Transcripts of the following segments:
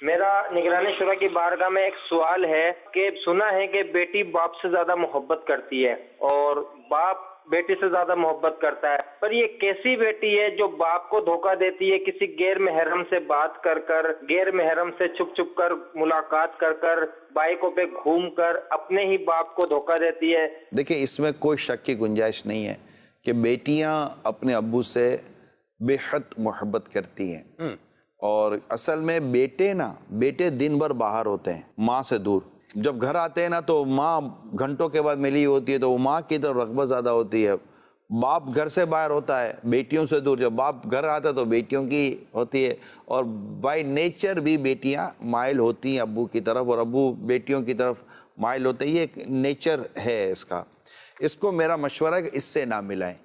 میرا نگرانی شورا کی بارگاہ میں ایک سوال ہے کہ سنا ہے کہ بیٹی باپ سے زیادہ محبت کرتی ہے اور باپ بیٹی سے زیادہ محبت کرتا ہے، پر یہ کیسی بیٹی ہے جو باپ کو دھوکہ دیتی ہے کسی غیر محرم سے بات کر کر، غیر محرم سے چھپ چھپ کر ملاقات کر کر، بائیکوں پہ گھوم کر اپنے ہی باپ کو دھوکہ دیتی ہے؟ دیکھیں، اس میں کوئی شک کی گنجائش نہیں ہے کہ بیٹیاں اپنے ابو سے بے حد محبت کرتی ہیں، اور اصل میں بیٹے دن بھر باہر ہوتے ہیں ماں سے دور. جب گھر آتے ہیں نا تو ماں گھنٹوں کے بعد ملی ہوتی ہے تو وہ ماں کی طرف رغبت زیادہ ہوتی ہے. باپ گھر سے باہر ہوتا ہے بیٹیوں سے دور، جب باپ گھر آتا ہے تو بیٹیوں کی ہوتی ہے، اور بائی نیچر بھی بیٹیاں مائل ہوتی ہیں ابو کی طرف اور ابو بیٹیوں کی طرف مائل ہوتے ہیں. یہ ایک نیچر ہے اس کا. اس کو میرا مشورہ ہے کہ اس سے نہ ملائیں.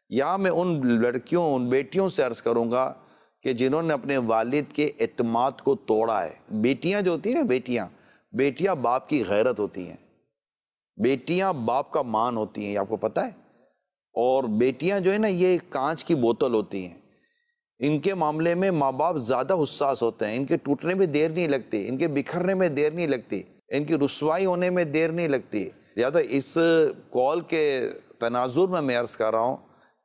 یہاں میں ان لڑکیوں، ان بیٹیوں سے عرض کروں گا کہ جنہوں نے اپنے والد کے اعتماد کو توڑا ہے. بیٹیاں جو ہوتی ہیں نا، بیٹیاں باپ کی غیرت ہوتی ہیں، بیٹیاں باپ کا مان ہوتی ہیں، یہ آپ کو پتہ ہے. اور بیٹیاں جو ہے نا، یہ کانچ کی بوتل ہوتی ہیں. ان کے معاملے میں ماں باپ زیادہ حساس ہوتے ہیں. ان کے ٹوٹنے میں دیر نہیں لگتی، ان کے بکھرنے میں دیر نہیں لگتی، ان کی رسوائی ہونے میں دیر نہیں لگتی. لہٰذا اس کال کے تناظر میں عرض کر رہا ہوں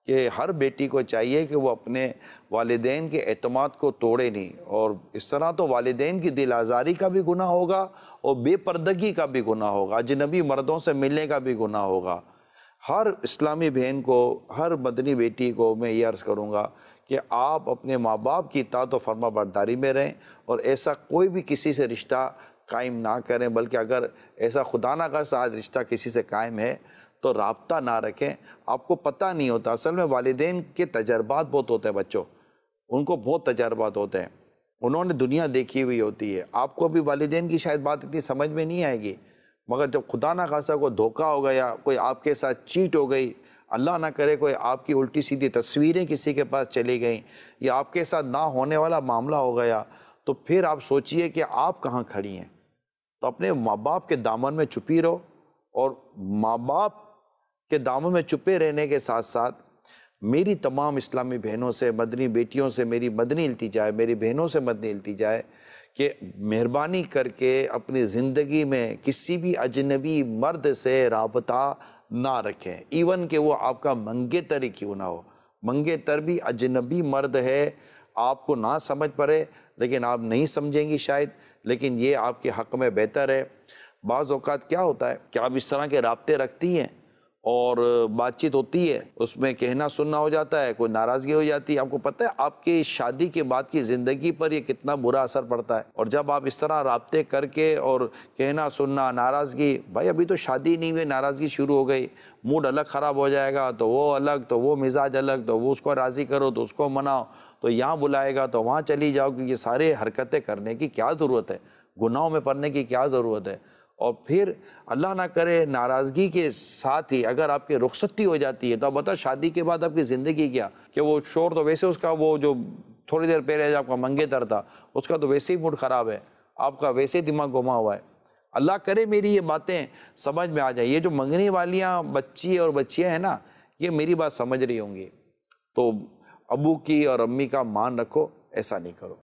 کہ ہر بیٹی کو چاہیے کہ وہ اپنے والدین کے اعتماد کو توڑے نہیں، اور اس طرح تو والدین کی دل آزاری کا بھی گناہ ہوگا اور بے پردگی کا بھی گناہ ہوگا، اجنبی مردوں سے ملنے کا بھی گناہ ہوگا. ہر اسلامی بہن کو، ہر مدنی بیٹی کو میں یہ عرض کروں گا کہ آپ اپنے ماں باپ کی اطاعت و فرما برداری میں رہیں، اور ایسا کوئی بھی کسی سے رشتہ قائم نہ کریں، بلکہ اگر ایسا خدا نہ خواستہ آج رشتہ کسی سے قائم ہے تو رابطہ نہ رکھیں. آپ کو پتہ نہیں ہوتا، اصل میں والدین کے تجربات بہت ہوتے ہیں. بچوں، ان کو بہت تجربات ہوتے ہیں، انہوں نے دنیا دیکھی ہوئی ہوتی ہے. آپ کو بھی والدین کی شاید بات اتنی سمجھ میں نہیں آئے گی، مگر جب خدا نہ خواستہ کوئی دھوکہ ہو گیا، کوئی آپ کے ساتھ چیٹ ہو گئی، اللہ نہ کرے کوئی آپ کی الٹی سیدھی تصویریں کسی کے پاس چلی گئیں، یا آپ کے ساتھ نہ ہونے والا معاملہ ہو گیا، تو پھر آپ سوچئے کہ آپ کہاں کھڑی ہیں. تو اپنے ماں باپ کے دامن میں چھپی رہو، اور ماں باپ کے دامن میں چھپے رہنے کے ساتھ ساتھ میری تمام اسلامی بہنوں سے، مدنی بیٹیوں سے میری مدنی التجا ہے، میری بہنوں سے مدنی التجا ہے کہ مہربانی کر کے اپنی زندگی میں کسی بھی اجنبی مرد سے رابطہ نہ رکھیں، ایون کہ وہ آپ کا منگیتر ہی کیوں نہ ہو. منگیتر بھی اجنبی مرد ہے، آپ کو نہ سمجھ پڑے، لیکن آپ نہیں سمجھیں گی شاید، لیکن یہ آپ کے حق میں بہتر ہے. بعض اوقات کیا ہوتا ہے کہ آپ اس طرح کے رابطے رکھتی ہیں اور بات چیت ہوتی ہے، اس میں کہنا سننا ہو جاتا ہے، کوئی ناراضگی ہو جاتی ہے. آپ کو پتہ ہے آپ کی شادی کے بعد کی زندگی پر یہ کتنا برا اثر پڑتا ہے. اور جب آپ اس طرح رابطے کر کے اور کہنا سننا، ناراضگی، بھائی ابھی تو شادی نہیں ہوئی، ناراضگی شروع ہو گئی، موڈ الگ خراب ہو جائے گا تو وہ الگ، تو وہ مزاج الگ، تو وہ اس کو راضی کرو تو اس کو مناؤ، تو یہاں بلائے گا تو وہاں چلی جاؤ، کہ یہ سارے حرکتیں کرنے کی کیا ضرورت ہے، گناہوں میں پڑنے کی کیا ضرورت ہے. اور پھر اللہ نہ کرے ناراضگی کے ساتھ ہی اگر آپ کی رخصتی ہو جاتی ہے تو آپ بتاؤ شادی کے بعد آپ کی زندگی کیا، کہ وہ شور تو ویسے اس کا، وہ جو تھوڑی دیر پہلے جو آپ کا منگیتر تھا اس کا تو ویسے ہی موڈ خراب ہے، آپ کا ویسے ہی دماغ گھما ہوا ہے. اللہ کرے میری یہ باتیں سمجھ میں آ جائیں. یہ جو منگنے والیاں بچی اور بچیاں ہیں نا، یہ میری بات سمجھ رہی ہوں گی، تو ابو کی اور امی کا مان رکھو، ایسا نہیں کرو.